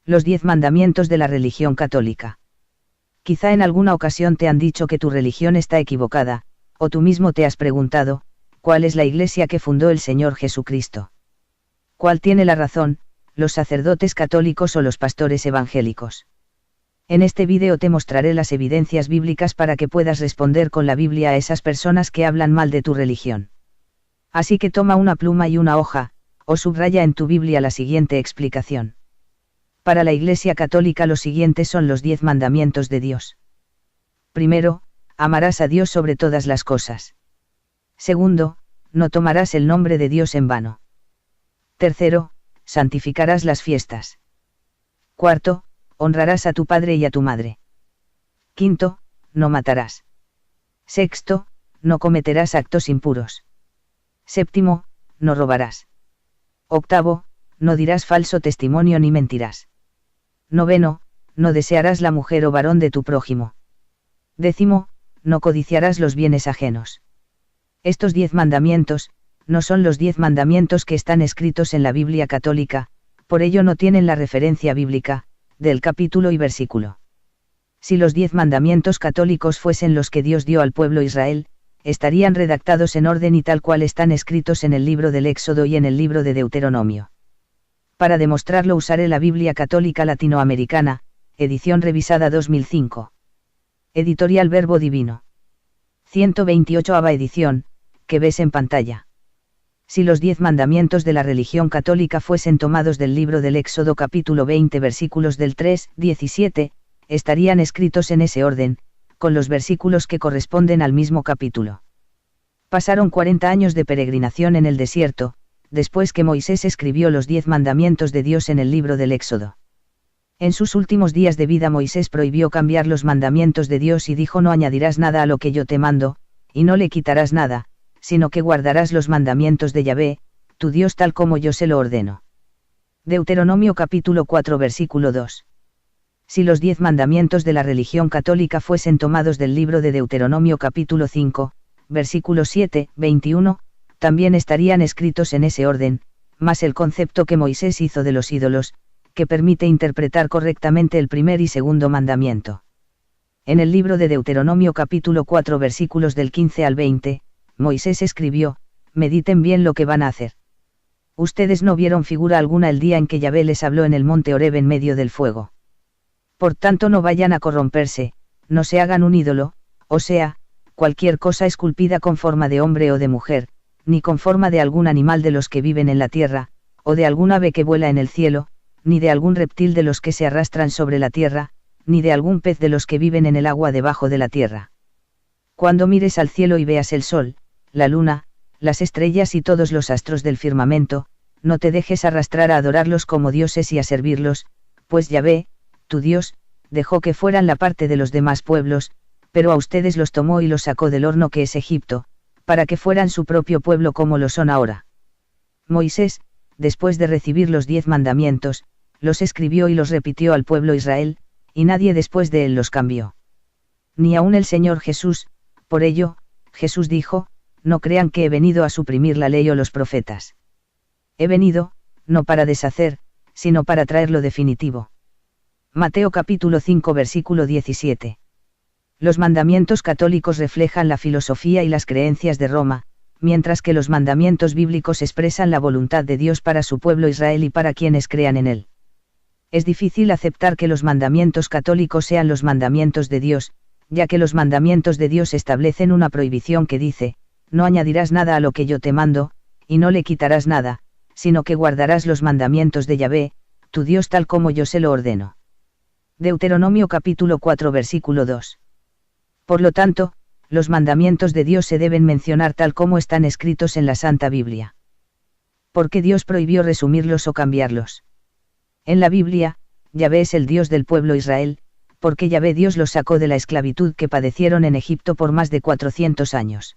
Los 10 mandamientos de la religión católica. Quizá en alguna ocasión te han dicho que tu religión está equivocada, o tú mismo te has preguntado, ¿cuál es la iglesia que fundó el Señor Jesucristo? ¿Cuál tiene la razón, los sacerdotes católicos o los pastores evangélicos? En este vídeo te mostraré las evidencias bíblicas para que puedas responder con la Biblia a esas personas que hablan mal de tu religión. Así que toma una pluma y una hoja, o subraya en tu Biblia la siguiente explicación. Para la Iglesia Católica los siguientes son los 10 mandamientos de Dios. Primero, amarás a Dios sobre todas las cosas. Segundo, no tomarás el nombre de Dios en vano. Tercero, santificarás las fiestas. Cuarto, honrarás a tu padre y a tu madre. Quinto, no matarás. Sexto, no cometerás actos impuros. Séptimo, no robarás. Octavo, no dirás falso testimonio ni mentirás. Noveno, no desearás la mujer o varón de tu prójimo. Décimo, no codiciarás los bienes ajenos. Estos 10 mandamientos, no son los 10 mandamientos que están escritos en la Biblia católica, por ello no tienen la referencia bíblica, del capítulo y versículo. Si los 10 mandamientos católicos fuesen los que Dios dio al pueblo Israel, estarían redactados en orden y tal cual están escritos en el libro del Éxodo y en el libro de Deuteronomio. Para demostrarlo usaré la Biblia Católica Latinoamericana, edición revisada 2005. Editorial Verbo Divino. 128ª edición, que ves en pantalla. Si los 10 mandamientos de la religión católica fuesen tomados del libro del Éxodo capítulo 20 versículos del 3-17, estarían escritos en ese orden, con los versículos que corresponden al mismo capítulo. Pasaron 40 años de peregrinación en el desierto, después que Moisés escribió los 10 mandamientos de Dios en el libro del Éxodo. En sus últimos días de vida Moisés prohibió cambiar los mandamientos de Dios y dijo: no añadirás nada a lo que yo te mando, y no le quitarás nada, sino que guardarás los mandamientos de Yahvé, tu Dios tal como yo se lo ordeno. Deuteronomio capítulo 4 versículo 2. Si los 10 mandamientos de la religión católica fuesen tomados del libro de Deuteronomio capítulo 5, versículo 7-21, también estarían escritos en ese orden, más el concepto que Moisés hizo de los ídolos, que permite interpretar correctamente el primer y segundo mandamiento. En el libro de Deuteronomio capítulo 4 versículos del 15 al 20, Moisés escribió: mediten bien lo que van a hacer. Ustedes no vieron figura alguna el día en que Yahvé les habló en el monte Horeb en medio del fuego. Por tanto no vayan a corromperse, no se hagan un ídolo, o sea, cualquier cosa esculpida con forma de hombre o de mujer, ni con forma de algún animal de los que viven en la tierra, o de algún ave que vuela en el cielo, ni de algún reptil de los que se arrastran sobre la tierra, ni de algún pez de los que viven en el agua debajo de la tierra. Cuando mires al cielo y veas el sol, la luna, las estrellas y todos los astros del firmamento, no te dejes arrastrar a adorarlos como dioses y a servirlos, pues Yahvé, tu Dios, dejó que fueran la parte de los demás pueblos, pero a ustedes los tomó y los sacó del horno que es Egipto, para que fueran su propio pueblo como lo son ahora. Moisés, después de recibir los 10 mandamientos, los escribió y los repitió al pueblo Israel, y nadie después de él los cambió. Ni aun el Señor Jesús, por ello, Jesús dijo: no crean que he venido a suprimir la ley o los profetas. He venido, no para deshacer, sino para traer lo definitivo. Mateo capítulo 5 versículo 17. Los mandamientos católicos reflejan la filosofía y las creencias de Roma, mientras que los mandamientos bíblicos expresan la voluntad de Dios para su pueblo Israel y para quienes crean en él. Es difícil aceptar que los mandamientos católicos sean los mandamientos de Dios, ya que los mandamientos de Dios establecen una prohibición que dice: no añadirás nada a lo que yo te mando, y no le quitarás nada, sino que guardarás los mandamientos de Yahvé, tu Dios tal como yo se lo ordeno. Deuteronomio capítulo 4 versículo 2. Por lo tanto, los mandamientos de Dios se deben mencionar tal como están escritos en la Santa Biblia. ¿Por qué Dios prohibió resumirlos o cambiarlos? En la Biblia, Yahvé es el Dios del pueblo Israel, porque Yahvé Dios los sacó de la esclavitud que padecieron en Egipto por más de 400 años.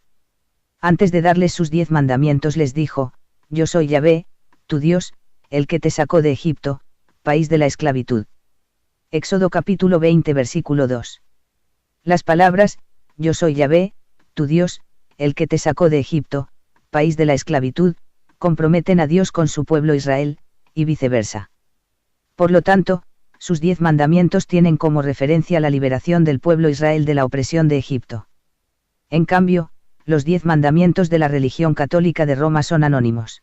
Antes de darles sus 10 mandamientos les dijo: yo soy Yahvé, tu Dios, el que te sacó de Egipto, país de la esclavitud. Éxodo capítulo 20 versículo 2. Las palabras: yo soy Yahvé, tu Dios, el que te sacó de Egipto, país de la esclavitud, comprometen a Dios con su pueblo Israel, y viceversa. Por lo tanto, Sus 10 mandamientos tienen como referencia la liberación del pueblo Israel de la opresión de Egipto. En cambio, los 10 mandamientos de la religión católica de Roma son anónimos.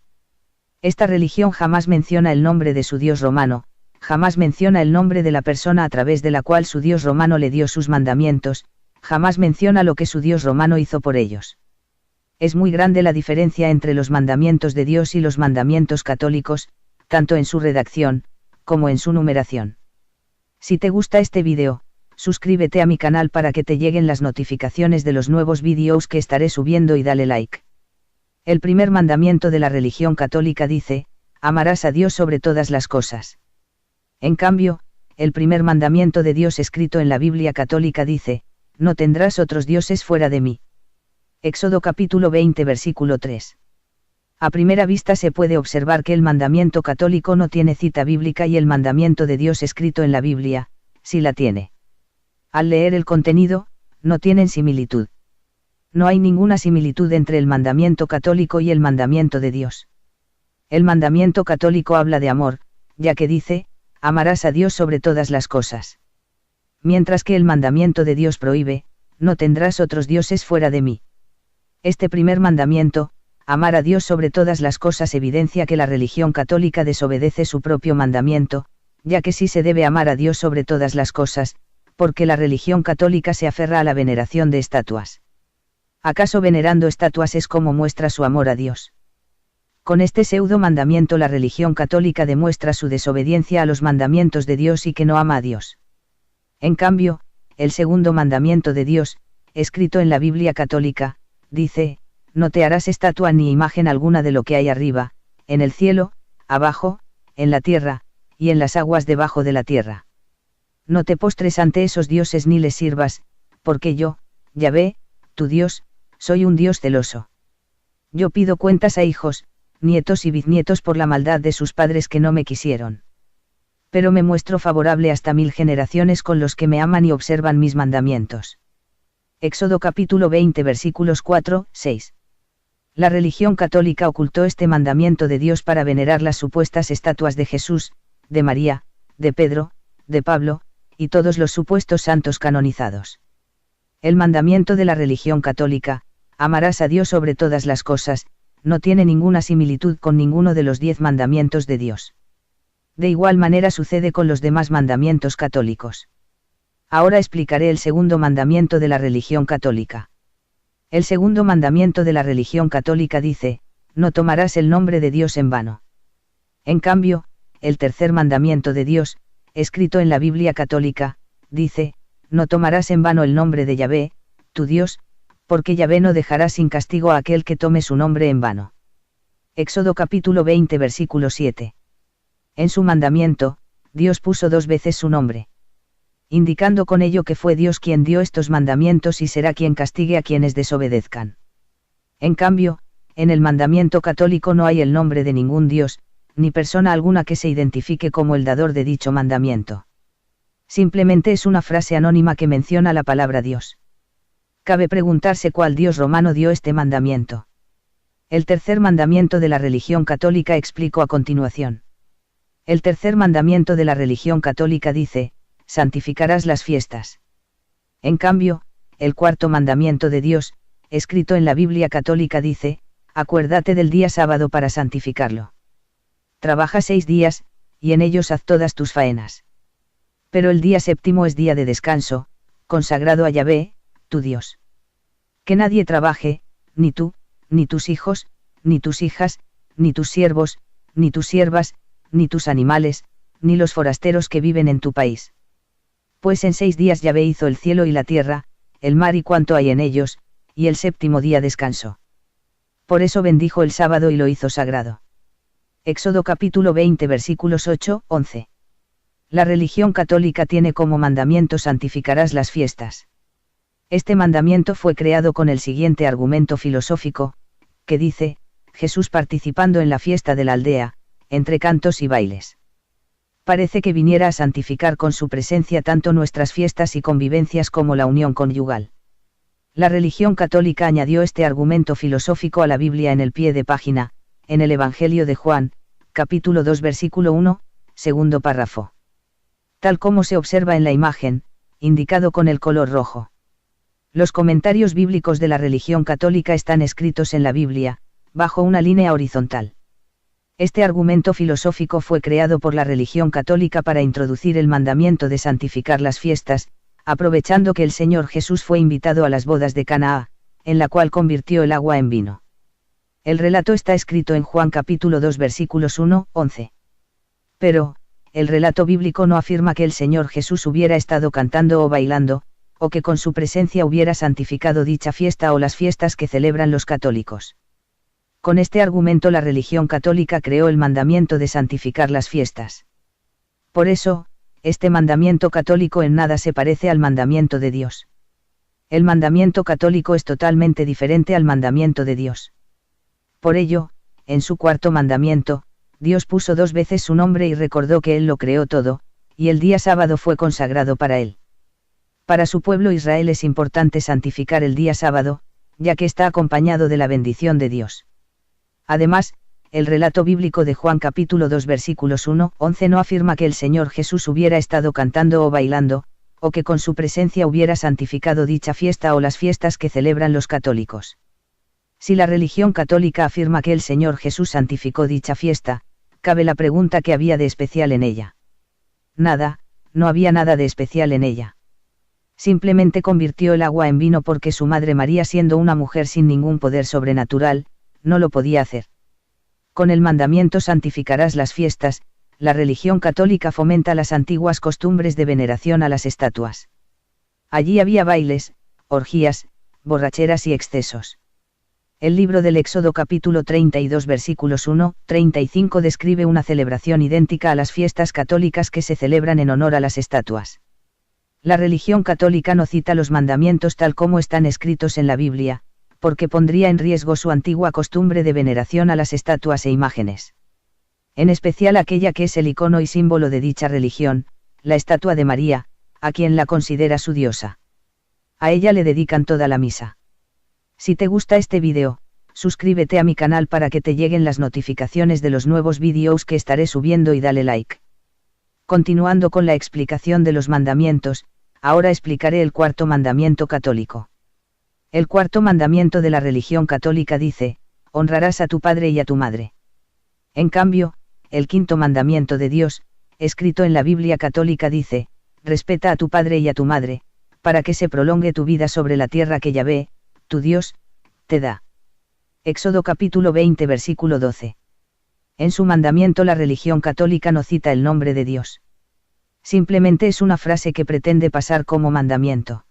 Esta religión jamás menciona el nombre de su dios romano, jamás menciona el nombre de la persona a través de la cual su dios romano le dio sus mandamientos, jamás menciona lo que su dios romano hizo por ellos. Es muy grande la diferencia entre los mandamientos de Dios y los mandamientos católicos, tanto en su redacción, como en su numeración. Si te gusta este vídeo, suscríbete a mi canal para que te lleguen las notificaciones de los nuevos vídeos que estaré subiendo y dale like. El primer mandamiento de la religión católica dice, amarás a Dios sobre todas las cosas. En cambio, el primer mandamiento de Dios escrito en la Biblia católica dice, no tendrás otros dioses fuera de mí. Éxodo capítulo 20 versículo 3. A primera vista se puede observar que el mandamiento católico no tiene cita bíblica y el mandamiento de Dios escrito en la Biblia, sí la tiene. Al leer el contenido, no tienen similitud. No hay ninguna similitud entre el mandamiento católico y el mandamiento de Dios. El mandamiento católico habla de amor, ya que dice, amarás a Dios sobre todas las cosas. Mientras que el mandamiento de Dios prohíbe, no tendrás otros dioses fuera de mí. Este primer mandamiento, amar a Dios sobre todas las cosas, evidencia que la religión católica desobedece su propio mandamiento, ya que sí se debe amar a Dios sobre todas las cosas, porque la religión católica se aferra a la veneración de estatuas. ¿Acaso venerando estatuas es como muestra su amor a Dios? Con este pseudo mandamiento la religión católica demuestra su desobediencia a los mandamientos de Dios y que no ama a Dios. En cambio, el segundo mandamiento de Dios, escrito en la Biblia católica, dice, no te harás estatua ni imagen alguna de lo que hay arriba, en el cielo, abajo, en la tierra, y en las aguas debajo de la tierra. No te postres ante esos dioses ni les sirvas, porque yo, Yahvé, tu Dios, soy un Dios celoso. Yo pido cuentas a hijos, nietos y bisnietos por la maldad de sus padres que no me quisieron. Pero me muestro favorable hasta 1000 generaciones con los que me aman y observan mis mandamientos. Éxodo capítulo 20 versículos 4, 6. La religión católica ocultó este mandamiento de Dios para venerar las supuestas estatuas de Jesús, de María, de Pedro, de Pablo, y todos los supuestos santos canonizados. El mandamiento de la religión católica, amarás a Dios sobre todas las cosas, no tiene ninguna similitud con ninguno de los 10 mandamientos de Dios. De igual manera sucede con los demás mandamientos católicos. Ahora explicaré el segundo mandamiento de la religión católica. El segundo mandamiento de la religión católica dice, no tomarás el nombre de Dios en vano. En cambio, el tercer mandamiento de Dios, escrito en la Biblia católica, dice, no tomarás en vano el nombre de Yahvé, tu Dios, porque Yahvé no dejará sin castigo a aquel que tome su nombre en vano. Éxodo capítulo 20 versículo 7. En su mandamiento, Dios puso 2 veces su nombre, indicando con ello que fue Dios quien dio estos mandamientos y será quien castigue a quienes desobedezcan. En cambio, en el mandamiento católico no hay el nombre de ningún Dios, ni persona alguna que se identifique como el dador de dicho mandamiento. Simplemente es una frase anónima que menciona la palabra Dios. Cabe preguntarse cuál Dios romano dio este mandamiento. El tercer mandamiento de la religión católica explico a continuación. El tercer mandamiento de la religión católica dice, santificarás las fiestas. En cambio, el cuarto mandamiento de Dios, escrito en la Biblia católica dice, acuérdate del día sábado para santificarlo. Trabaja 6 días, y en ellos haz todas tus faenas. Pero el día séptimo es día de descanso, consagrado a Yahvé, tu Dios. Que nadie trabaje, ni tú, ni tus hijos, ni tus hijas, ni tus siervos, ni tus siervas, ni tus animales, ni los forasteros que viven en tu país. Pues en 6 días Yahvé hizo el cielo y la tierra, el mar y cuanto hay en ellos, y el séptimo día descansó. Por eso bendijo el sábado y lo hizo sagrado. Éxodo capítulo 20 versículos 8, 11. La religión católica tiene como mandamiento santificarás las fiestas. Este mandamiento fue creado con el siguiente argumento filosófico, que dice, Jesús participando en la fiesta de la aldea, entre cantos y bailes. Parece que viniera a santificar con su presencia tanto nuestras fiestas y convivencias como la unión conyugal. La religión católica añadió este argumento filosófico a la Biblia en el pie de página, en el Evangelio de Juan, capítulo 2 versículo 1, segundo párrafo. tal como se observa en la imagen, indicado con el color rojo. Los comentarios bíblicos de la religión católica están escritos en la Biblia, bajo una línea horizontal. Este argumento filosófico fue creado por la religión católica para introducir el mandamiento de santificar las fiestas, aprovechando que el Señor Jesús fue invitado a las bodas de Canaá, en la cual convirtió el agua en vino. El relato está escrito en Juan capítulo 2 versículos 1-11. Pero, el relato bíblico no afirma que el Señor Jesús hubiera estado cantando o bailando, o que con su presencia hubiera santificado dicha fiesta o las fiestas que celebran los católicos. Con este argumento la religión católica creó el mandamiento de santificar las fiestas. Por eso, este mandamiento católico en nada se parece al mandamiento de Dios. El mandamiento católico es totalmente diferente al mandamiento de Dios. Por ello, en su cuarto mandamiento, Dios puso 2 veces su nombre y recordó que Él lo creó todo, y el día sábado fue consagrado para Él. Para su pueblo Israel es importante santificar el día sábado, ya que está acompañado de la bendición de Dios. Además, el relato bíblico de Juan capítulo 2 versículos 1-11 no afirma que el Señor Jesús hubiera estado cantando o bailando, o que con su presencia hubiera santificado dicha fiesta o las fiestas que celebran los católicos. Si la religión católica afirma que el Señor Jesús santificó dicha fiesta, cabe la pregunta: ¿qué había de especial en ella? Nada, no había nada de especial en ella. Simplemente convirtió el agua en vino porque su madre María, siendo una mujer sin ningún poder sobrenatural, no lo podía hacer. Con el mandamiento santificarás las fiestas, la religión católica fomenta las antiguas costumbres de veneración a las estatuas. Allí había bailes, orgías, borracheras y excesos. El libro del Éxodo capítulo 32 versículos 1-35 describe una celebración idéntica a las fiestas católicas que se celebran en honor a las estatuas. La religión católica no cita los mandamientos tal como están escritos en la Biblia, porque pondría en riesgo su antigua costumbre de veneración a las estatuas e imágenes. En especial aquella que es el icono y símbolo de dicha religión, la estatua de María, a quien la considera su diosa. A ella le dedican toda la misa. Si te gusta este vídeo, suscríbete a mi canal para que te lleguen las notificaciones de los nuevos vídeos que estaré subiendo y dale like. Continuando con la explicación de los mandamientos, ahora explicaré el cuarto mandamiento católico. El cuarto mandamiento de la religión católica dice: honrarás a tu padre y a tu madre. En cambio, el quinto mandamiento de Dios, escrito en la Biblia católica, dice: respeta a tu padre y a tu madre, para que se prolongue tu vida sobre la tierra que Yahvé, tu Dios, te da. Éxodo capítulo 20 versículo 12. En su mandamiento la religión católica no cita el nombre de Dios. Simplemente es una frase que pretende pasar como mandamiento.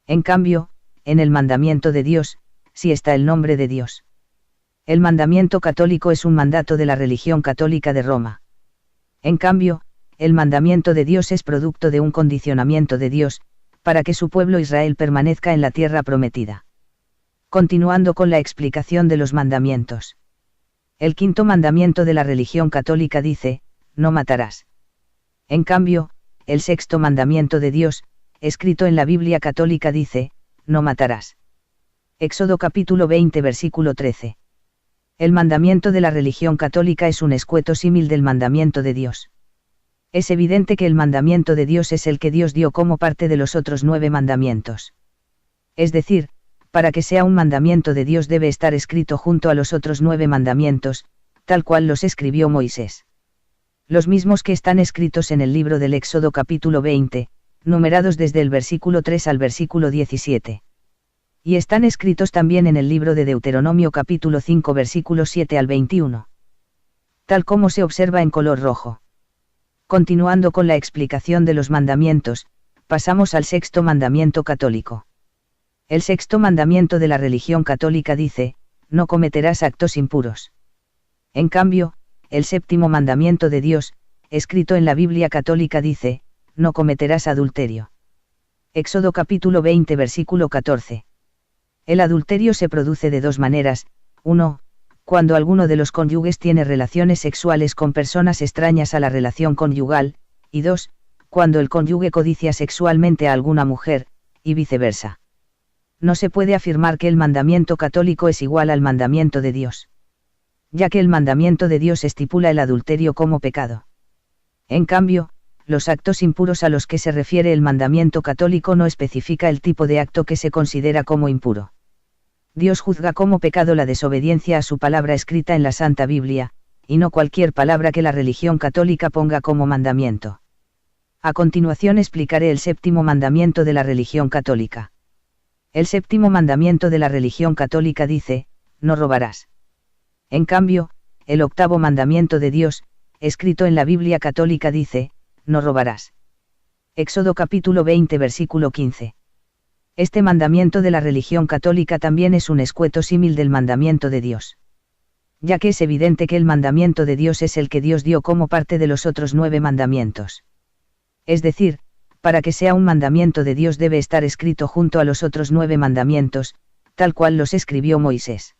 En cambio, en el mandamiento de Dios, sí está el nombre de Dios. El mandamiento católico es un mandato de la religión católica de Roma. En cambio, el mandamiento de Dios es producto de un condicionamiento de Dios, para que su pueblo Israel permanezca en la tierra prometida. Continuando con la explicación de los mandamientos. El quinto mandamiento de la religión católica dice: no matarás. En cambio, el sexto mandamiento de Dios, escrito en la Biblia católica, dice: no matarás. Éxodo capítulo 20 versículo 13. El mandamiento de la religión católica es un escueto símil del mandamiento de Dios. Es evidente que el mandamiento de Dios es el que Dios dio como parte de los otros 9 mandamientos. Es decir, para que sea un mandamiento de Dios debe estar escrito junto a los otros 9 mandamientos, tal cual los escribió Moisés. Los mismos que están escritos en el libro del Éxodo capítulo 20, numerados desde el versículo 3 al versículo 17. Y están escritos también en el libro de Deuteronomio capítulo 5 versículos 7 al 21. Tal como se observa en color rojo. Continuando con la explicación de los mandamientos, pasamos al sexto mandamiento católico. El sexto mandamiento de la religión católica dice: no cometerás actos impuros. En cambio, el séptimo mandamiento de Dios, escrito en la Biblia católica, dice: no cometerás adulterio. Éxodo capítulo 20 versículo 14. El adulterio se produce de 2 maneras: 1, cuando alguno de los cónyuges tiene relaciones sexuales con personas extrañas a la relación conyugal, y 2, cuando el cónyuge codicia sexualmente a alguna mujer, y viceversa. No se puede afirmar que el mandamiento católico es igual al mandamiento de Dios, ya que el mandamiento de Dios estipula el adulterio como pecado. En cambio, los actos impuros a los que se refiere el mandamiento católico no especifica el tipo de acto que se considera como impuro. Dios juzga como pecado la desobediencia a su palabra escrita en la Santa Biblia, y no cualquier palabra que la religión católica ponga como mandamiento. A continuación explicaré el séptimo mandamiento de la religión católica. El séptimo mandamiento de la religión católica dice, no robarás. En cambio, el octavo mandamiento de Dios, escrito en la Biblia católica dice, no robarás. Éxodo capítulo 20 versículo 15. Este mandamiento de la religión católica también es un escueto símil del mandamiento de Dios. Ya que es evidente que el mandamiento de Dios es el que Dios dio como parte de los otros 9 mandamientos. Es decir, para que sea un mandamiento de Dios debe estar escrito junto a los otros 9 mandamientos, tal cual los escribió Moisés.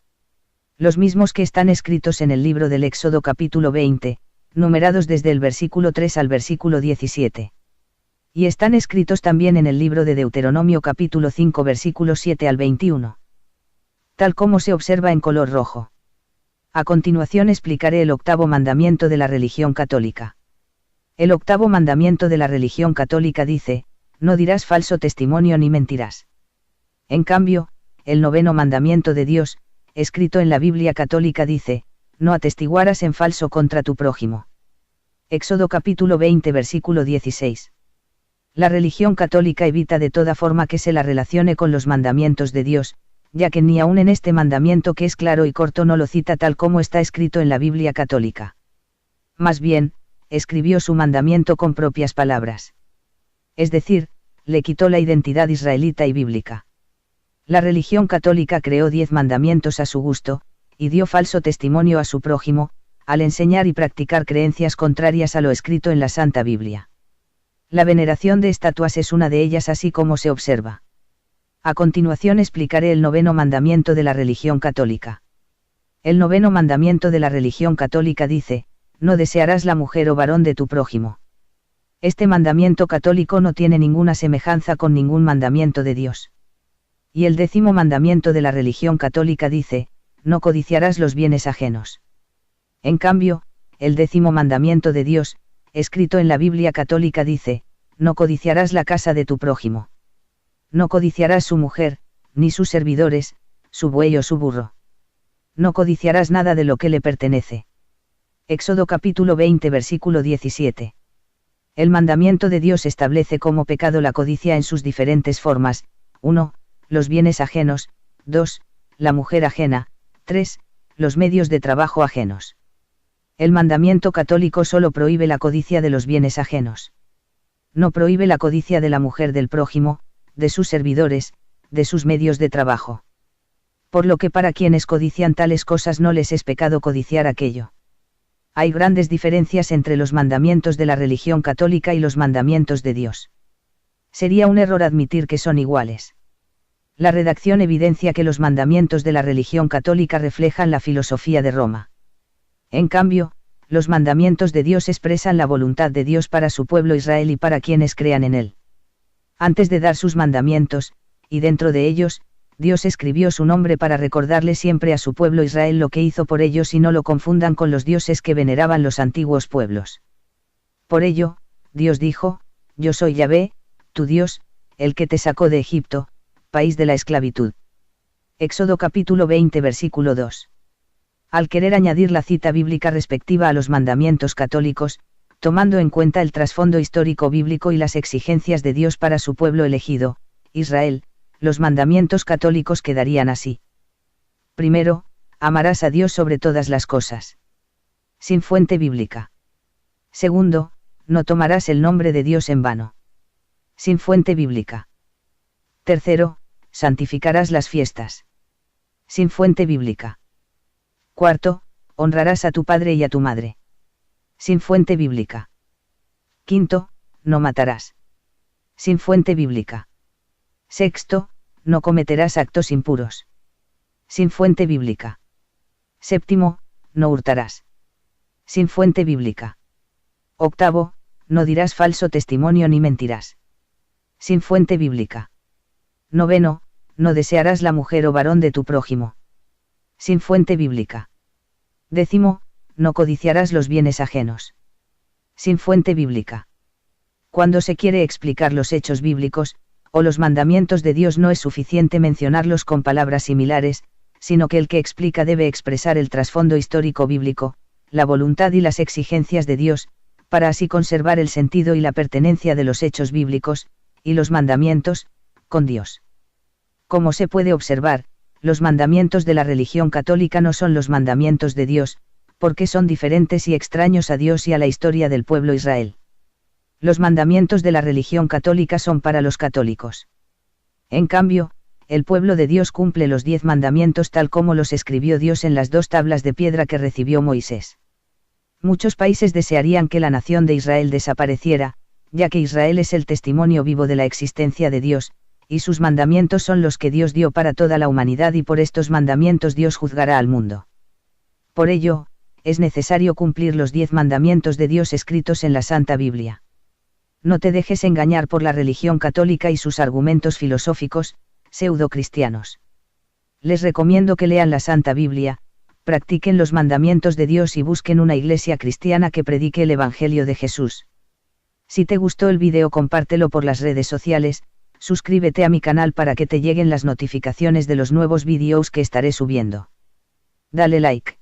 Los mismos que están escritos en el libro del Éxodo capítulo 20, numerados desde el versículo 3 al versículo 17. Y están escritos también en el libro de Deuteronomio capítulo 5 versículos 7 al 21. Tal como se observa en color rojo. A continuación explicaré el octavo mandamiento de la religión católica. El octavo mandamiento de la religión católica dice, no dirás falso testimonio ni mentirás. En cambio, el noveno mandamiento de Dios, escrito en la Biblia católica dice, no atestiguarás en falso contra tu prójimo. Éxodo capítulo 20 versículo 16. La religión católica evita de toda forma que se la relacione con los mandamientos de Dios, ya que ni aun en este mandamiento que es claro y corto no lo cita tal como está escrito en la Biblia católica. Más bien, escribió su mandamiento con propias palabras. Es decir, le quitó la identidad israelita y bíblica. La religión católica creó 10 mandamientos a su gusto, y dio falso testimonio a su prójimo, al enseñar y practicar creencias contrarias a lo escrito en la Santa Biblia. La veneración de estatuas es una de ellas así como se observa. A continuación explicaré el noveno mandamiento de la religión católica. El noveno mandamiento de la religión católica dice, no desearás la mujer o varón de tu prójimo. Este mandamiento católico no tiene ninguna semejanza con ningún mandamiento de Dios. Y el décimo mandamiento de la religión católica dice, no codiciarás los bienes ajenos. En cambio, el décimo mandamiento de Dios, escrito en la Biblia católica dice, no codiciarás la casa de tu prójimo. No codiciarás su mujer, ni sus servidores, su buey o su burro. No codiciarás nada de lo que le pertenece. Éxodo capítulo 20 versículo 17. El mandamiento de Dios establece como pecado la codicia en sus diferentes formas, 1. Los bienes ajenos, 2. La mujer ajena, 3. Los medios de trabajo ajenos. El mandamiento católico solo prohíbe la codicia de los bienes ajenos. No prohíbe la codicia de la mujer del prójimo, de sus servidores, de sus medios de trabajo. Por lo que para quienes codician tales cosas no les es pecado codiciar aquello. Hay grandes diferencias entre los mandamientos de la religión católica y los mandamientos de Dios. Sería un error admitir que son iguales. La redacción evidencia que los mandamientos de la religión católica reflejan la filosofía de Roma. En cambio, los mandamientos de Dios expresan la voluntad de Dios para su pueblo Israel y para quienes crean en él. Antes de dar sus mandamientos, y dentro de ellos, Dios escribió su nombre para recordarle siempre a su pueblo Israel lo que hizo por ellos y no lo confundan con los dioses que veneraban los antiguos pueblos. Por ello, Dios dijo, yo soy Yahvé, tu Dios, el que te sacó de Egipto, país de la esclavitud. Éxodo capítulo 20 versículo 2. Al querer añadir la cita bíblica respectiva a los mandamientos católicos, tomando en cuenta el trasfondo histórico bíblico y las exigencias de Dios para su pueblo elegido, Israel, los mandamientos católicos quedarían así. Primero, amarás a Dios sobre todas las cosas. Sin fuente bíblica. Segundo, no tomarás el nombre de Dios en vano. Sin fuente bíblica. Tercero, santificarás las fiestas. Sin fuente bíblica. Cuarto, honrarás a tu padre y a tu madre. Sin fuente bíblica. Quinto, no matarás. Sin fuente bíblica. Sexto, no cometerás actos impuros. Sin fuente bíblica. Séptimo, no hurtarás. Sin fuente bíblica. Octavo, no dirás falso testimonio ni mentirás. Sin fuente bíblica. Noveno, no desearás la mujer o varón de tu prójimo. Sin fuente bíblica. Décimo, no codiciarás los bienes ajenos. Sin fuente bíblica. Cuando se quiere explicar los hechos bíblicos, o los mandamientos de Dios, no es suficiente mencionarlos con palabras similares, sino que el que explica debe expresar el trasfondo histórico bíblico, la voluntad y las exigencias de Dios, para así conservar el sentido y la pertenencia de los hechos bíblicos, y los mandamientos, con Dios. Como se puede observar, los mandamientos de la religión católica no son los mandamientos de Dios, porque son diferentes y extraños a Dios y a la historia del pueblo Israel. Los mandamientos de la religión católica son para los católicos. En cambio, el pueblo de Dios cumple los 10 mandamientos tal como los escribió Dios en las 2 tablas de piedra que recibió Moisés. Muchos países desearían que la nación de Israel desapareciera, ya que Israel es el testimonio vivo de la existencia de Dios, y sus mandamientos son los que Dios dio para toda la humanidad, y por estos mandamientos Dios juzgará al mundo. Por ello, es necesario cumplir los 10 mandamientos de Dios escritos en la Santa Biblia. No te dejes engañar por la religión católica y sus argumentos filosóficos, pseudo-cristianos. Les recomiendo que lean la Santa Biblia, practiquen los mandamientos de Dios y busquen una iglesia cristiana que predique el Evangelio de Jesús. Si te gustó el vídeo, compártelo por las redes sociales, suscríbete a mi canal para que te lleguen las notificaciones de los nuevos vídeos que estaré subiendo. Dale like.